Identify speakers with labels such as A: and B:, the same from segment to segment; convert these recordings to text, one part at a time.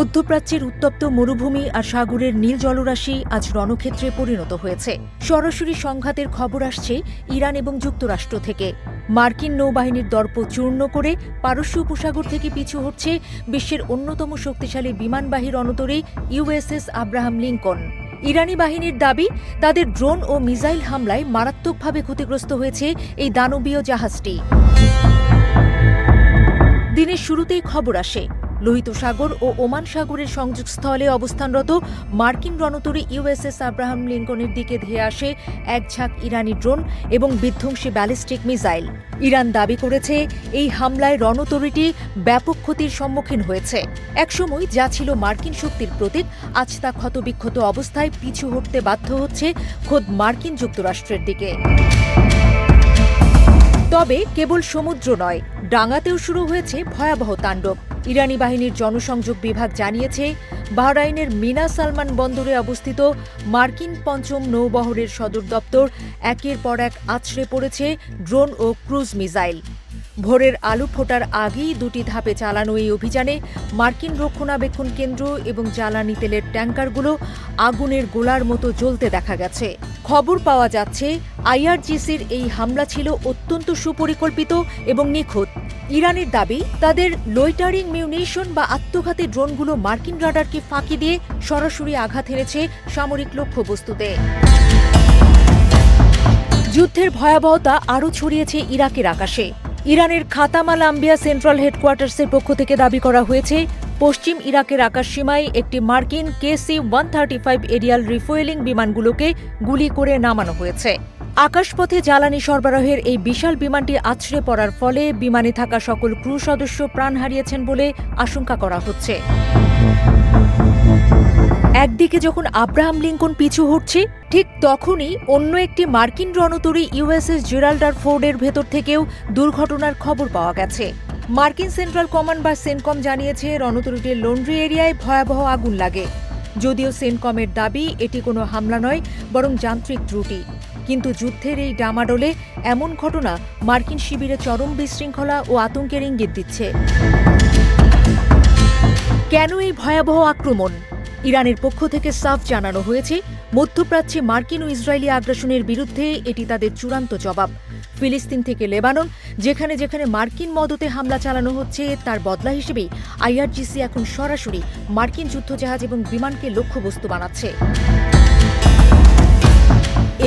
A: মধ্যপ্রাচ্যের উত্তপ্ত মরুভূমি আর সাগরের নীল জলরাশি আজ রণক্ষেত্রে পরিণত হয়েছে। সরাসরি সংঘাতের খবর আসছে ইরান এবং যুক্তরাষ্ট্র থেকে। মার্কিন নৌবাহিনীর দর্প চূর্ণ করে পারস্য উপসাগর থেকে পিছু হচ্ছে বিশ্বের অন্যতম শক্তিশালী বিমানবাহী রণতরী ইউএসএস আব্রাহাম লিঙ্কন। ইরানি বাহিনীর দাবি, তাদের ড্রোন ও মিসাইল হামলায় মারাত্মকভাবে ক্ষতিগ্রস্ত হয়েছে এই দানবীয় জাহাজটি। দিনের শুরুতেই খবর আসে, লোহিত সাগর ও ওমান সাগরের সংযোগস্থলে অবস্থানরত মার্কিন রণতরী ইউএসএস আব্রাহাম লিঙ্কনের দিকে ধেয়ে আসে এক ঝাঁক ইরানি ড্রোন এবং বিধ্বংসী ব্যালিস্টিক মিসাইল। ইরান দাবি করেছে, এই হামলায় রণতরীটি ব্যাপক ক্ষতির সম্মুখীন হয়েছে। একসময় যা ছিল মার্কিন শক্তির প্রতীক, আজ তা ক্ষতবিক্ষত অবস্থায় পিছু হটতে বাধ্য হচ্ছে খোদ মার্কিন যুক্তরাষ্ট্রের দিকে। তবে কেবল সমুদ্র নয়, ডাঙাতেও শুরু হয়েছে ভয়াবহ তাণ্ডব। ইরানি বাহিনীর জনসংযোগ বিভাগ জানিয়েছে, বাহরাইনের মিনা সালমান বন্দরে অবস্থিত মার্কিন পঞ্চম নৌবহরের সদর দপ্তর একের পর এক আছড়ে পড়েছে ড্রোন ও ক্রুজ মিসাইল। ভোরের আলো ফোটার আগেই দুটি ধাপে চালানো এই অভিযানে মার্কিন রক্ষণাবেক্ষণ কেন্দ্র এবং জ্বালানি তেলের ট্যাঙ্কারগুলো আগুনের গোলার মতো জ্বলতে দেখা গেছে। খবর পাওয়া যাচ্ছে, আইআরজিসির এই হামলা ছিল অত্যন্ত সুপরিকল্পিত এবং নিখুঁত। ইরানের দাবি, তাদের লোইটারিং মিউনিশন বা আত্মঘাতী ড্রোনগুলো মার্কিন রাডারকে ফাঁকি দিয়ে সরাসরি আঘাত হেনেছে সামরিক লক্ষ্যবস্তুতে। যুদ্ধের ভয়াবহতা আরও ছড়িয়েছে ইরাকের আকাশে। ইরানের খাতাম আল আম্বিয়া সেন্ট্রাল হেডকোয়ার্টার্সের পক্ষ থেকে দাবি করা হয়েছে, পশ্চিম ইরাকের আকাশসীমায় একটি মার্কিন KC-135 এরিয়াল রিফুয়েলিং বিমানগুলোকে গুলি করে নামানো হয়েছে। আকাশপথে জ্বালানি সরবরাহের এই বিশাল বিমানটি আছড়ে পড়ার ফলে বিমানে থাকা সকল ক্রু সদস্য প্রাণ হারিয়েছেন বলে আশঙ্কা করা হচ্ছে। একদিকে যখন আব্রাহাম লিঙ্কন পিছু হটছে, ঠিক তখনই অন্য একটি মার্কিন রণতরী ইউএসএস জেরাল্ড আর ফোর্ডের ভেতর থেকেও দুর্ঘটনার খবর পাওয়া গেছে। মার্কিন সেন্ট্রাল কমান্ড বা সেনকম জানিয়েছে, রণতরীটির লন্ড্রি এরিয়ায় ভয়াবহ আগুন লাগে। যদিও সেনকমের দাবি, এটি কোনো হামলা নয়, বরং যান্ত্রিক ত্রুটি। কিন্তু যুদ্ধের এই ডামাডোলে এমন ঘটনা মার্কিন শিবিরে চরম বিশৃঙ্খলা ও আতঙ্কের ইঙ্গিত দিচ্ছে। কেন এই ভয়াবহ আক্রমণ? ইরানের পক্ষ থেকে সাফ জানানো হয়েছে, মধ্যপ্রাচ্যে মার্কিন ও ইসরায়েলি আগ্রাসনের বিরুদ্ধে এটি তাদের চূড়ান্ত জবাব। ফিলিস্তিন থেকে লেবানন, যেখানে যেখানে মার্কিন মদতে হামলা চালানো হচ্ছে, তার বদলা হিসেবেই আইআরজিসি এখন সরাসরি মার্কিন যুদ্ধজাহাজ এবং বিমানকে লক্ষ্যবস্তু বানাচ্ছে।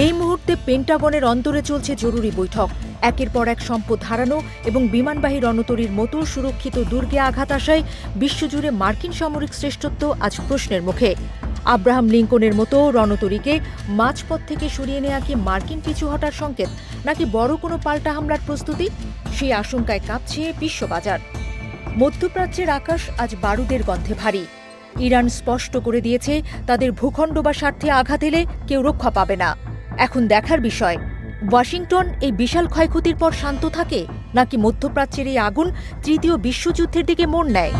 A: এই মুহূর্তে পেন্টাগনের অন্তরে চলছে জরুরি বৈঠক। একের পর এক সম্পদ হারানো এবং বিমানবাহী রণতরীর মতো সুরক্ষিত দুর্গে আঘাত আসায় বিশ্বজুড়ে মার্কিন সামরিক শ্রেষ্ঠত্ব আজ প্রশ্নের মুখে। আব্রাহাম লিঙ্কনের মতো রণতরীকে মাঝপথ থেকে সরিয়ে নেওয়া কি মার্কিন পিছু হটার সংকেত, নাকি বড় কোনো পাল্টা হামলার প্রস্তুতি? সেই আশঙ্কায় কাঁপছে বিশ্ববাজার। মধ্যপ্রাচ্যের আকাশ আজ বারুদের গন্ধে ভারী। ইরান স্পষ্ট করে দিয়েছে, তাদের ভূখণ্ড বা স্বার্থে আঘাত এলে কেউ রক্ষা পাবে না। এখন দেখার বিষয়, ওয়াশিংটন এই বিশাল ক্ষয়ক্ষতির পর শান্ত থাকে, নাকি মধ্যপ্রাচ্যের এই আগুন তৃতীয় বিশ্বযুদ্ধের দিকে মোড় নেয়।